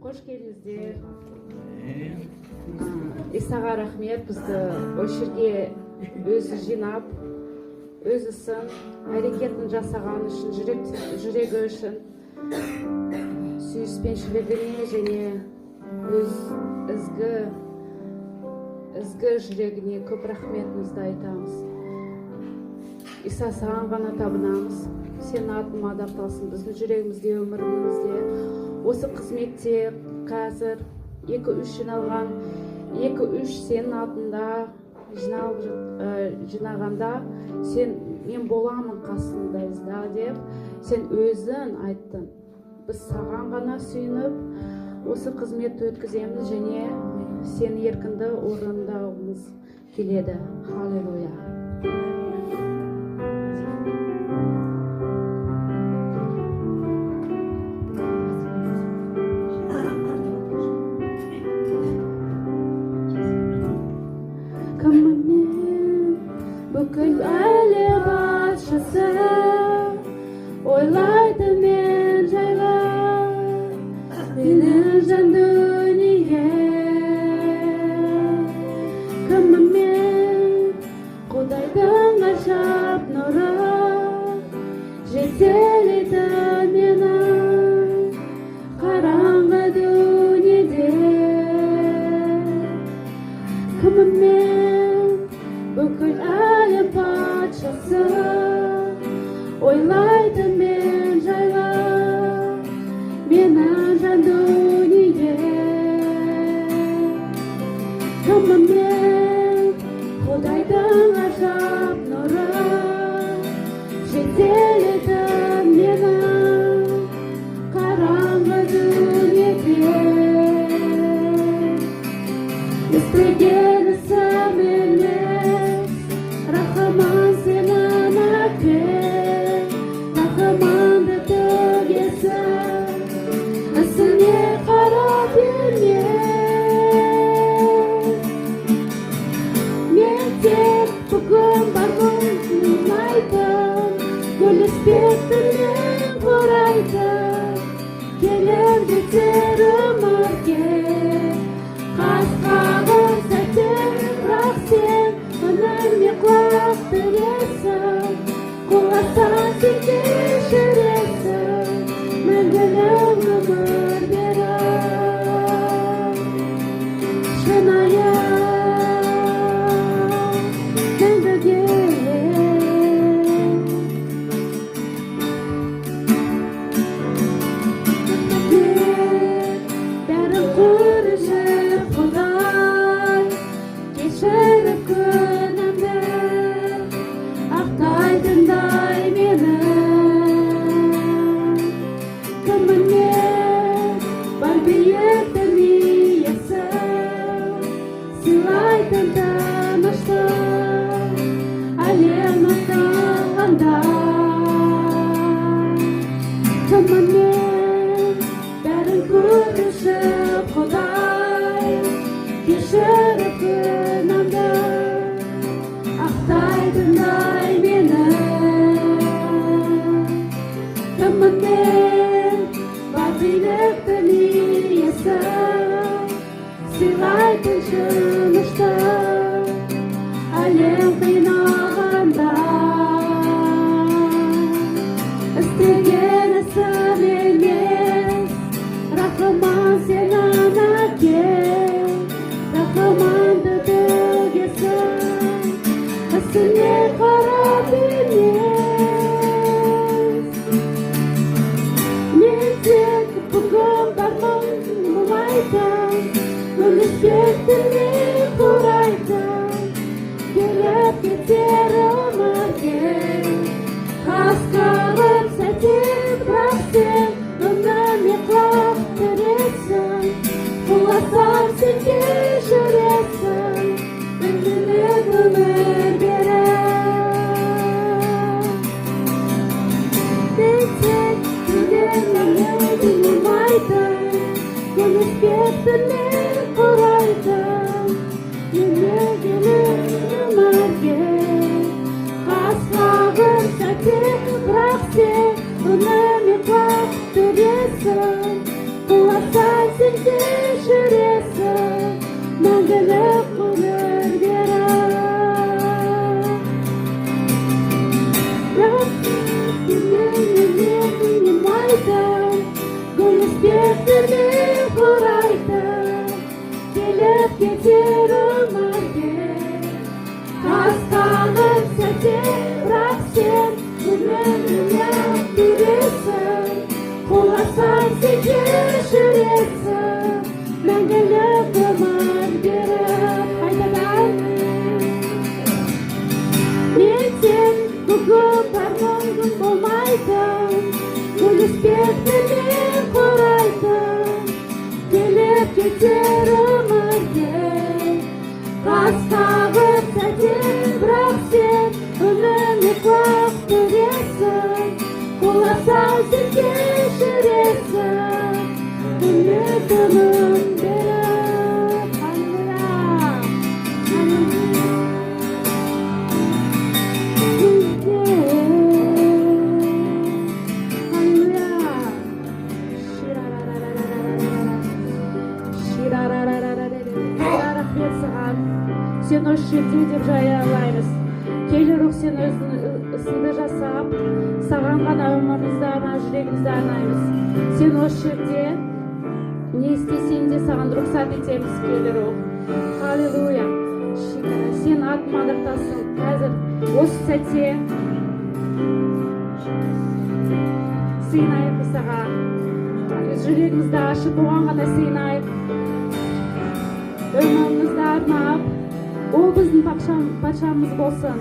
Қош келдіңіздер. Исаға рахмет, бізді осы жерге өзі жинап, өзі сын әрекетін жасаған үшін, жүрегі үшін сүйіспеншілігіне және өз ізгі жүрегіне көп рахметімізді айтамыз. Иса, саған ғана табынамыз. Сенің атың мадақталсын біздің жүрегімізде, өмірімізде. Осы қызметте қазір 2-3 жиналған, 2-3 сенің атында жинағанда мен боламын қасыңда деп сен өзің айттың. Біз саған ғана сүйініп осы қызметті өткіземіз және сен еркінді орындауымыз келеді. Халлелуя. Бүкіл әлем басшысы ойлайды мен жайлы менің жан дүние. Кіммін мен Құдайдың ғажап нұры жетелейтін мені қараңғы дүниеде. Кіммін мен бүкіл әлем патшасы ойлайды мен жайлы менің жан дүние. Кіммін мен Құдайдың ғажап нұры жетелейтін мені қараңғы дүниеде. Естіген ісім емес, рахыман сенің әкең, рахыманды төгесің, ісіне қарап емес. Мен тек бүгін бармын мұңайтын, гүл іспеттірмен құрайтын, келіп жетер өмірге. Қасқағыр сәттер, бірақ сен үніне құлақ бересің, құласаң сен кешіресің, мәңгілік өмір беріп. Шынайы мәңгіге бәрін көріп Құдай, кешіріп күнәмді, ақтайтындай мені. Кіммін мен бар биіктің иесі, сыйлайтын тыныштық әлем ақтағанда. Кіммін мен бәрін көруші Құдай, кешіріп күнәмді, ақтайтындай мені. Кіммін мен бар биліктің иесі, сыйлайтын жыныштық әлем қинағанда. Істеген ісім емес, рахыман сенің әкең, рахыманды төгесің, ісіне қарап емес. Мен тек бүгін бармын мұңайтын, гүл іспеттірмен құрайтын, келіп кетер өмірге. Қасқағыр сәттер, бірақ сен үніне құлақ бересің, құласаң сен кешіресің, мәңгілік өмір беріп. Мен тек жүрегімді мұңайтын, гүл іспеттірмен құрайтын, келіп өмірге. Қасқағыр сәттер, бірақ сен үніне құлақ бересің, құласаң сен Gülüspeklerle kuraydım, gelip geçer ömürge. Kaskanın sesi bırak sen, ömrümle giresin. Kulasan sekişiresin, ben gelip ömür verip haydadan. Men sen bugün parmağın olmaydım, Gülüspeklerle kuraydım, gelip geçer ömürge. Kaskanın sesi bırak sen, ömrümle giresin. Kulasan sekişiresin, ömrümle verip haydadan. Sen o жерде деп жариялаймыз. Келі рух сен өзің ісіңді жасап, саған ғана өмірімізді арнап, жүрегімізді арнаймыз. Сен о жерде не істесең де саған рұқсат етеміз, келі рух. Аллилуйя. Сен атын мадақтасын. Қазір осы сәтте сыйынайық саған. Жүрегімізді ашып, оған ғана сыйынайық. Өмірімізді арнап, ол біздің патшамыз болсын.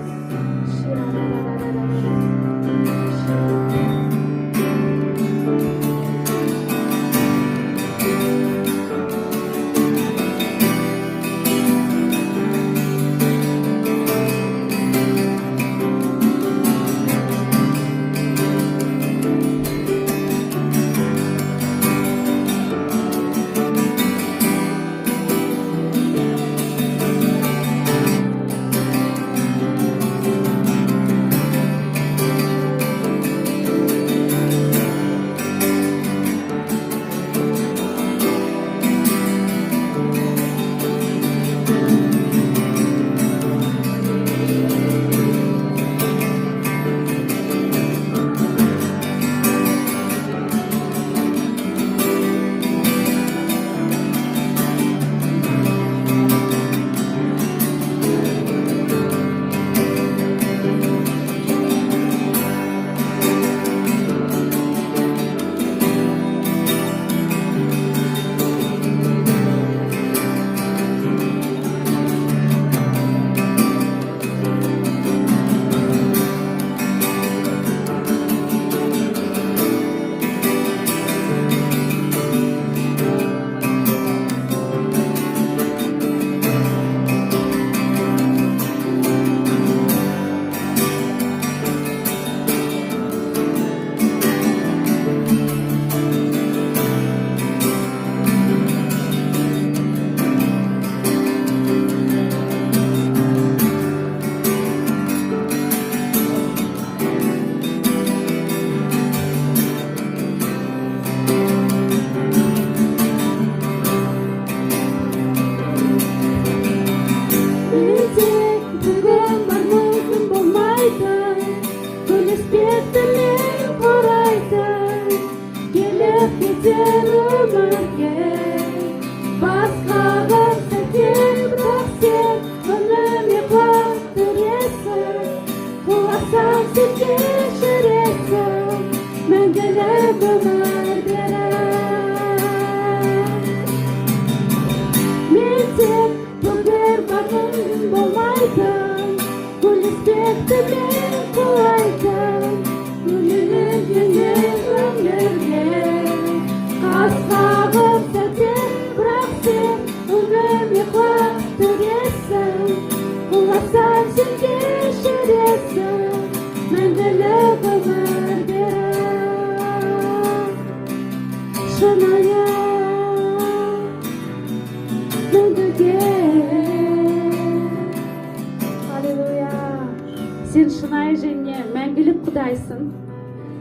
Sen шынайы және мәңгілік Құдайсың.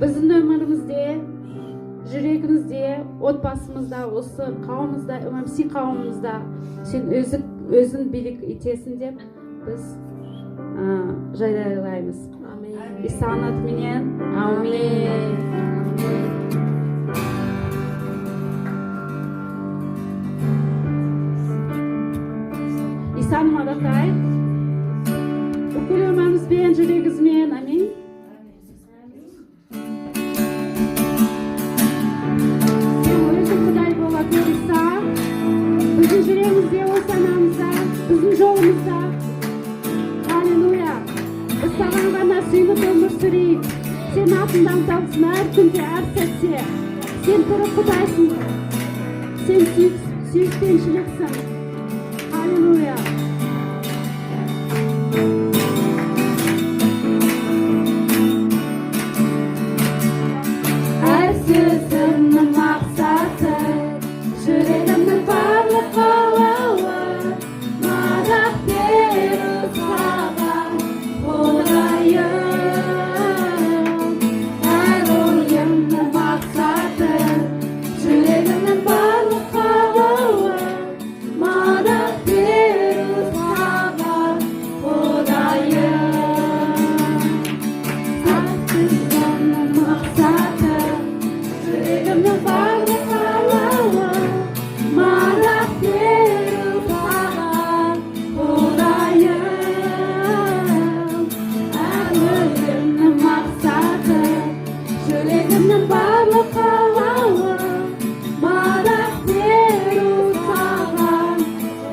Біздің өмірімізде, жүрегімізде, отбасымызда, осы қауымымызда, ММC қауымымызда сен өзің билік етесің деп біз жариялаймыз. Исаның атыменен. Амин. саным адатай. Бүкіл өмірімізбен, жүрегімізбен, аминь. Сен өзің Құдай бола көрсә, біздің жүрегімізде, ол санамызда, біздің жолымызда. Аллилуйя. Біз саған ғана сүйініп өмір сүрейік. Сен атыңдан табысын әр күнде, әр сәтте. Сен тірі Құдайсың. Сен сүйіспеншіліксің. Аллилуйя. Әр сөзімнің мақсаты, жүрегімнің барлық қалауы, мадақ беру саған, Құдайым. Әр ойымның мақсаты, жүрегімнің барлық қалауы, мадақ беру саған, Құдайым. Артымның мақсаты, жүрегімнің барлық қалауы, мадақ беру саған, Құдайым. Әр өзімнің мақсаты, жүрегімнің барлық қалауы, мадақ беру саған,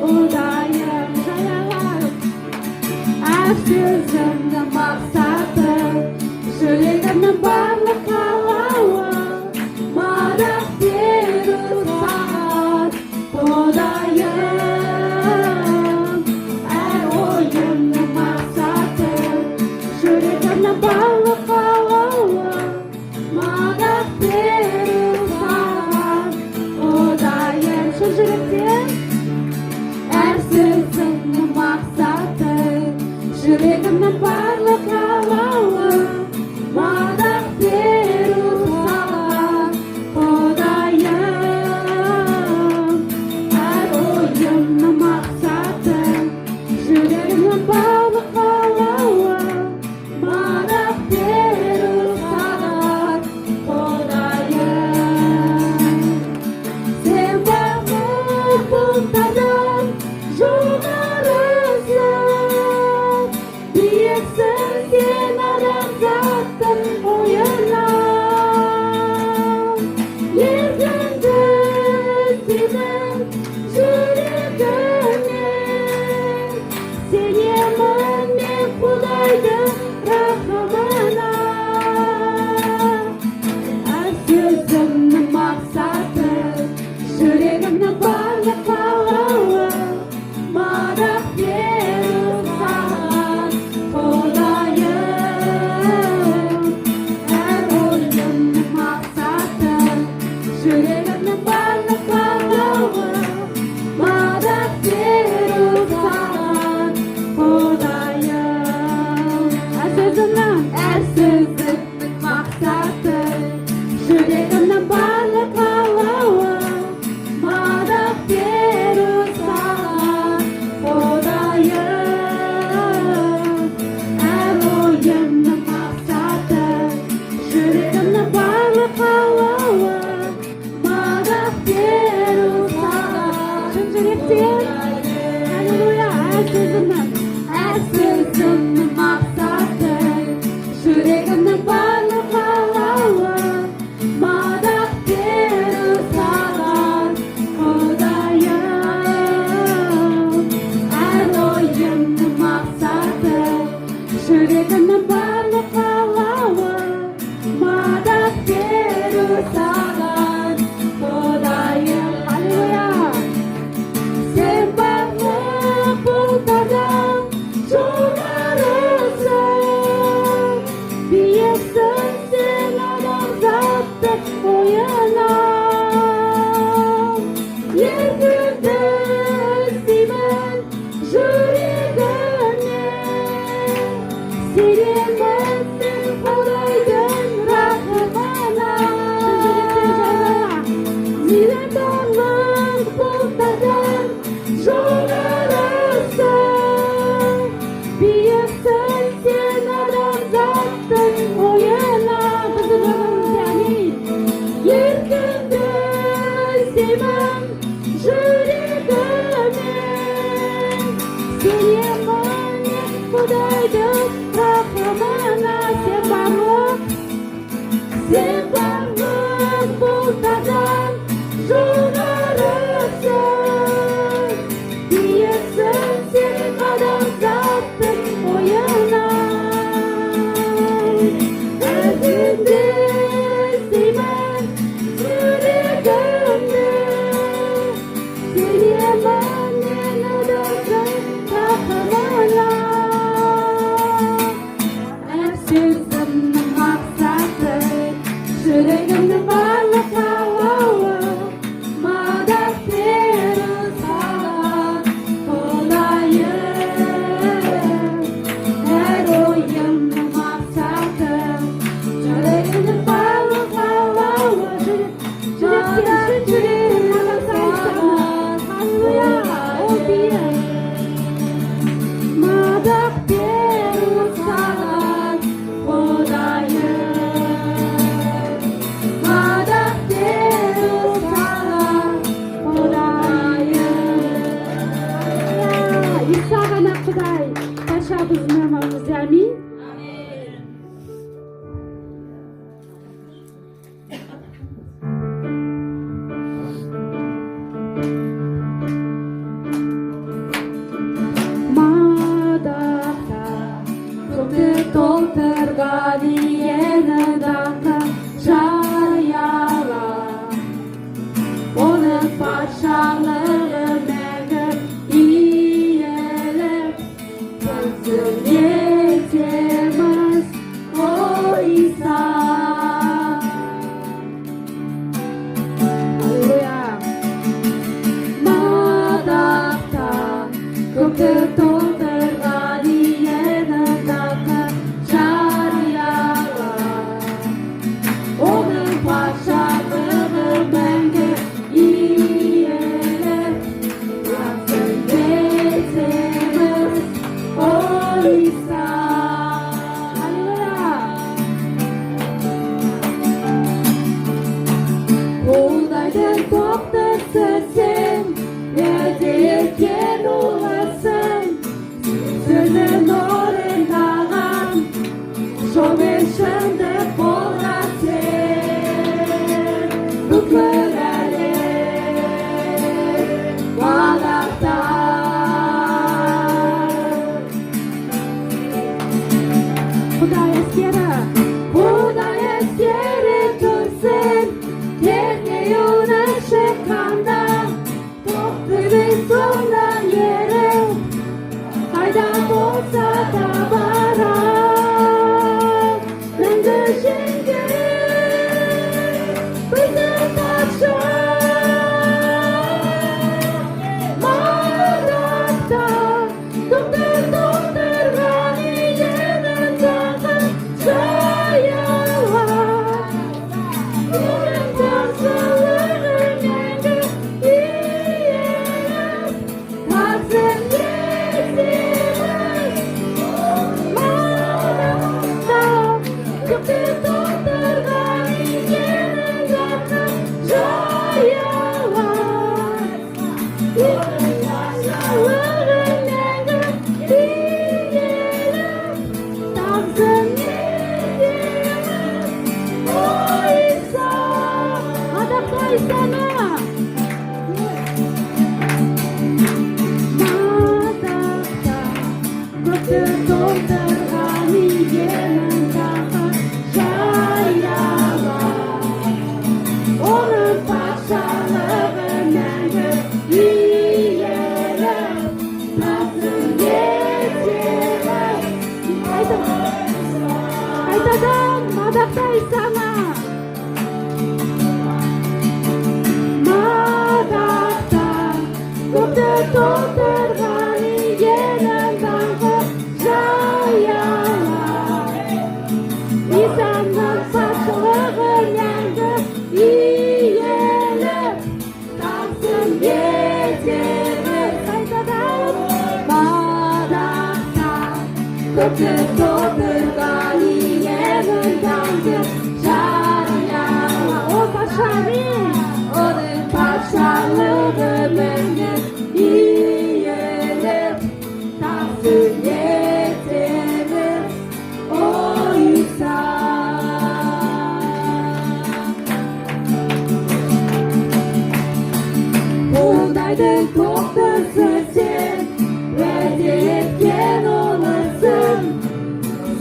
Құдайым. Жаялайық. Әр сөзімнің мақсаты, жүрегімнің барлық қалауы, мадақ беру саған, Құдайым. Әр ойымның мақсаты, жүрегімнің барлық қалауы, мадақ беру саған, Құдайым. Шын жүректен. Әр сөзімнің мақсаты, жүрегімнің барлық қалауы, мадақ беру саған, Құдайым. Әр ойымның мақсаты, жүрегімнің барлық қалауы, мадақ беру саған, Құдайым. Сен бақыт бұлттардан жоғарысың, биіксің сен адамзаттың бойынан. Еркінді іздеймін жүрегіммен, сенемін мен Құдайдың рахымына. Әр сөзімнің мақсаты, жүрегімнің барлық қалауы, мадақ беру саған, Құдайым. Әр ойымның мақсаты, жүрегімнің барлық қалауы, мадақ беру саған, Құдайым. Әр сөзімнің мақсаты, жүрегімнің барлық қалауы, мадақ беру саған, Құдайым. Әр ойымның мақсаты, жүрегімнің барлық қалауы, мадақ беру саған. Шын жүректен. Аллилуйя. Әр сөзімнің мақсаты, жүрегімнің барлық қалауы, мадақ беру саған, Құдайым. Әр ойымның мақсаты, жүрегімнің барлық қалауы, мадақ беру саған, Құдайым. Аллилуйя. Сен бақыт бұлттардан жоғарысың, биіксің сен адамзаттың бойынан. Еркінді іздеймін жүрегіммен, сенемін сен Құдайдың рахымына. Сен барлық бұлттардан жоғарысың, биіксің сен адамзаттың бойынан. Еркінді іздеймін жүрегіммен, Мадақта көкті толтырған иені даңқы жарияла, оның патшалығы мәңгі иеліп, біздің етеміз о Иса. Аллилуйя. Мадақта көкті толтырған иенің даңқы жарияла, оның патшалығы мәңгі иеліп, біздің етеміз о Иса. Аллилуйя. Қолдайтын тоқтысы сен, уәде еткен ұлысың, сөзін орындаған, жолмен шындық болған сен. Бүкіл әлем мадақтар. Құдай істері тұрсын, тергеуіне шыққанда, тоқтыдың соңынан еріп, қайда болса да барам. Мәңгі жеңген біздің патша. Мадақта көкті толтырған иенің даңқы жарияла, оның патшалығы мәңгі иеліп, тағзым етеміз. Мадақта көкті толтырған иенің даңқы жарияла, оның патшалығы мәңгі иеліп, тағзым етеміз о Иса. Мадақта Исаны. Мадақта көкті толтырған иенің даңқы жарияла, оның патшалығы мәңгі иеліп, тағзым етеміз. Қайтадан мадақта Исаны. Мадақта көкті толтырған иенің даңқы жарияла, Исаның патшалығы мәңгі иеліп, тағзым етеміз. Қайтадан мадақта көкті толтырған иенің даңқы жарияла, о патшаның, оның патшалығы мәңгі иеліп, тағзым етеміз о Иса. Қолдайтын тоқтысы сен, уәде еткен ұлысың,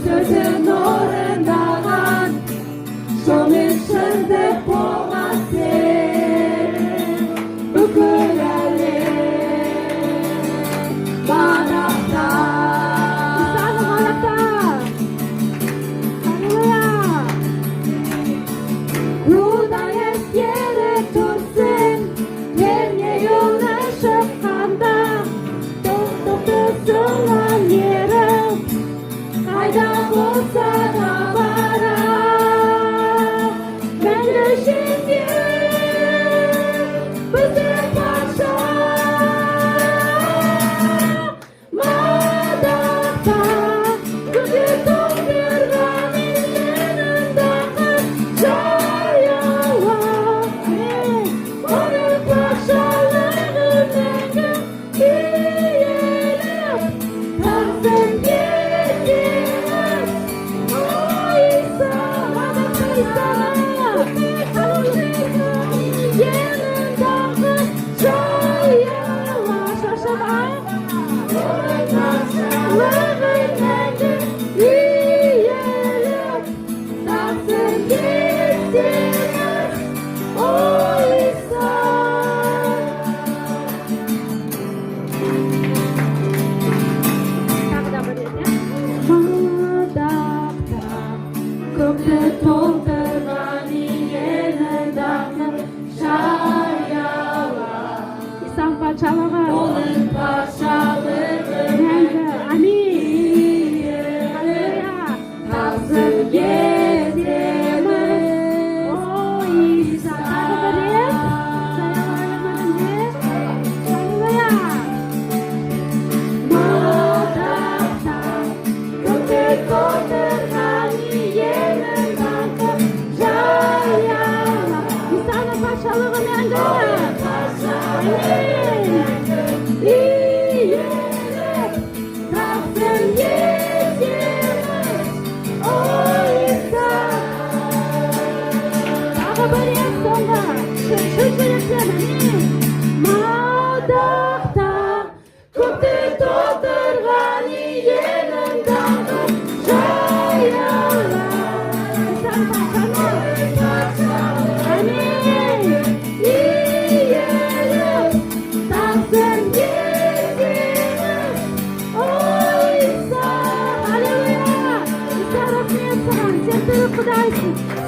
сөзін орындаған, жолмен шындық болған сен. Бүкіл әлем мадақтар. Исаны мадақтар. Аллилуйя. Құдай істері тұрсын, тергеуіне шыққанда, тоқты соңынан еріп, қайда болса да барам. Мәңгі жеңген біздің патша.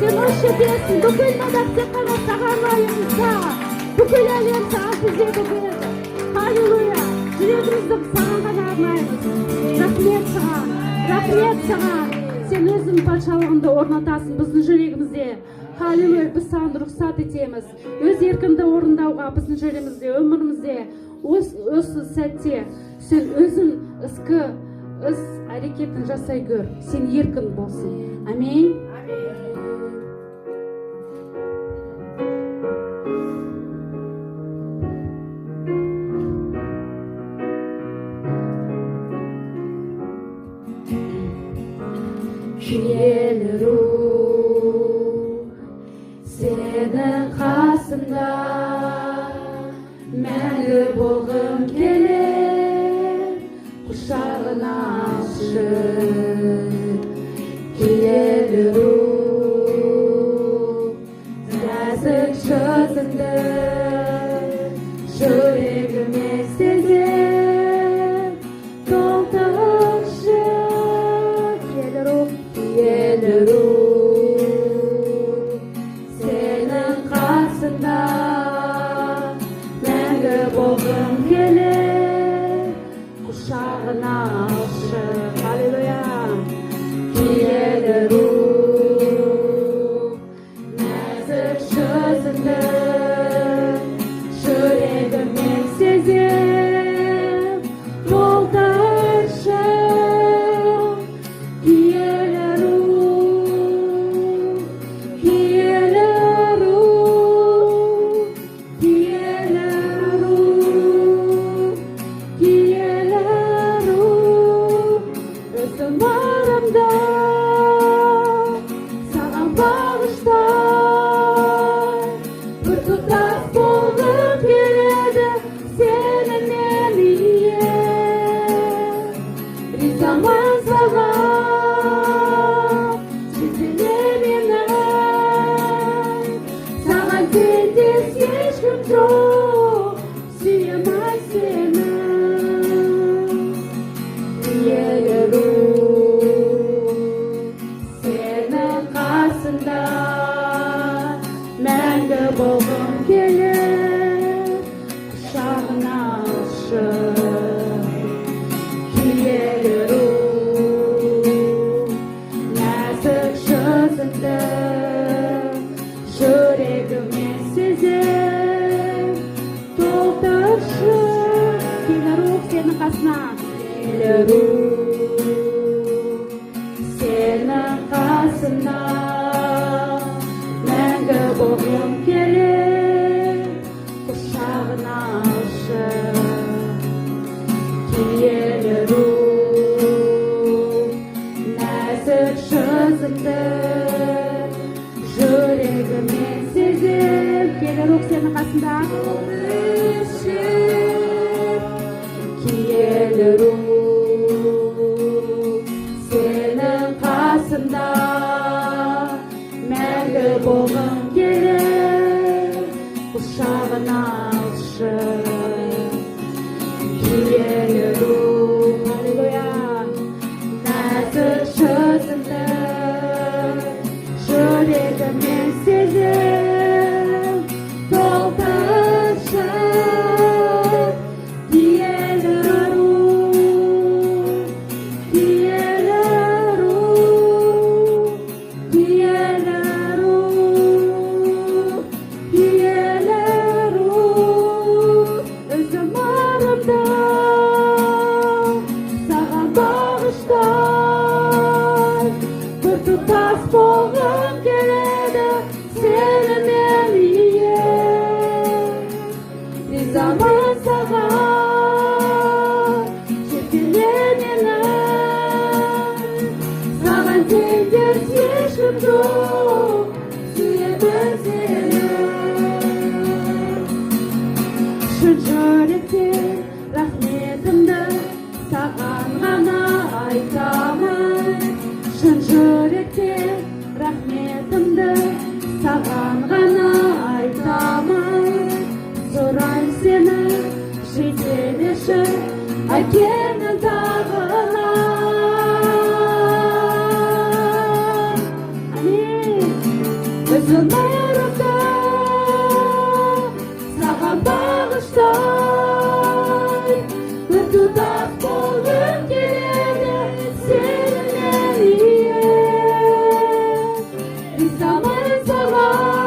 Sen hoşçakalın. Bugün madakta kana sağanlarımızda. Bugün әлем саған күзетіп береді. Халилуя. Жүрегімізді саған ғана арнаймыз. Рахмет саған. Рахмет саған. Сен өзің патшалығыңды орнатасың біздің жүрегімізде. Халилуя. Біз саған рұқсат етеміз. Өз еркіңді орындауға біздің жүрегімізде, өмірімізде. Осы сәтте сен өзің іскі іс әрекетін жасай көр. Сен еркін болсын. Аминь. Киелі рух, сенің қасында мәңгі болғым келер, құшағын ашшы. Киелі рух, нәзік жүзіңді жүрегіме сезер, толтыршы. Киелі рух, сенің қасында мәңгі болғым келер, құшағын ашшы. Халилуя. Киелі рух, нәзік жүзіңді жүрегіме сезер, толтыршы. Киелі рух, киелі рух, киелі рух, киелі рух, өзім барымда саған бағыштай, біртұтас болғым келеді сенімен ие. Ризамын саған, жетелеменің, саған теңдес ешкім жоқ, сүйемін сені. Киелі рух, сенің қасында мәңгі болғым келер, құшағын ашшы. Киелі рух, нәзік жүзіңді жүрегіме сезер, толтыршы. Киелі рух, сенің қасына. Киелі рух, сенің қасында мәңгі болғым келер, құшағын ашшы. Киелі рух, нәзік жүзіңді жүрегіме сезер. Киелі рух, сенің қасында. Киелі рух, сенің қасында мәңгі болғым келер, құшағын алшы. Киелі рух, халилуя, нәзік жүзіңді жүрегіме сезер, толтыршы. заман саған жетеленемін. Саған теңдес ешкім жоқ, сүйемін сені. Шын жүректен рахметімді саған ғана айтамын. Шын жүректен рахметімді саған ғана айтамын. Сұрайым сені жетелеші әкеңнің тағына. Өзім ұрымды саған бағыштай, біртұтас болғым келеді сенімен ие. Ризамын саған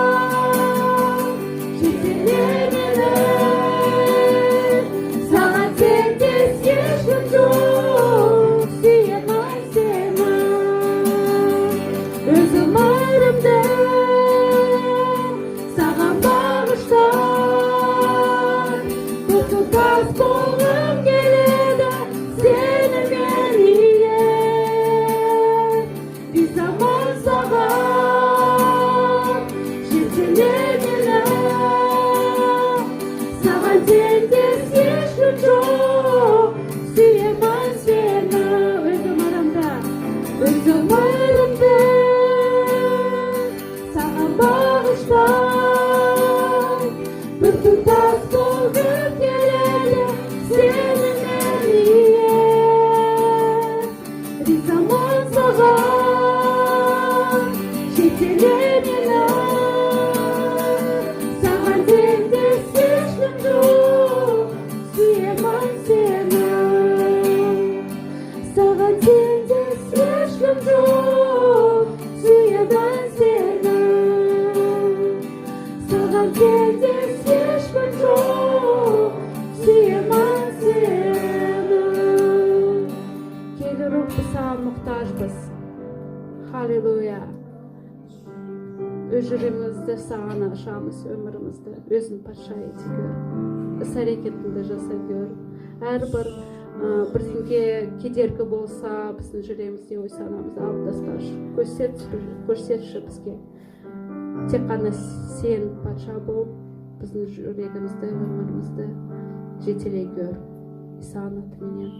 жетеленемін. Саған теңдес ешкім жоқ, сүйемін сені. Өзім ұрымды саған бағыштай, біртұтас болғым келеді сенімен ие. Ризамын саған жетеленемін. Саған теңдес ешкім жоқ, сүйемін сені. Өзім ұрымды саған бағыштай, біртұтас болғым келеді сенімен ие. Ризамын саған жетеленемін. Саған теңдес ешкім жоқ, сүйемін сені. Саған теңдес ешкім жоқ, сүйемін сені. Саған теңдес ешкім жоқ, сүйемін сені. Келі рух, біз саған мұқтажбыз. Халилуя. Өз жүрегімізді саған ашамыз, өмірімізді өзің патша ете көр. Іс әрекетіңді жаса көр. Әрбір бірдеңе кедергі болса, біздің жүрегімізде ой санамызды алып тасташы. Көрсетші бізге. Тек қана сен патша болып, біздің жүрегімізді, өмірімізді жетелей көр. Исаның атыменен.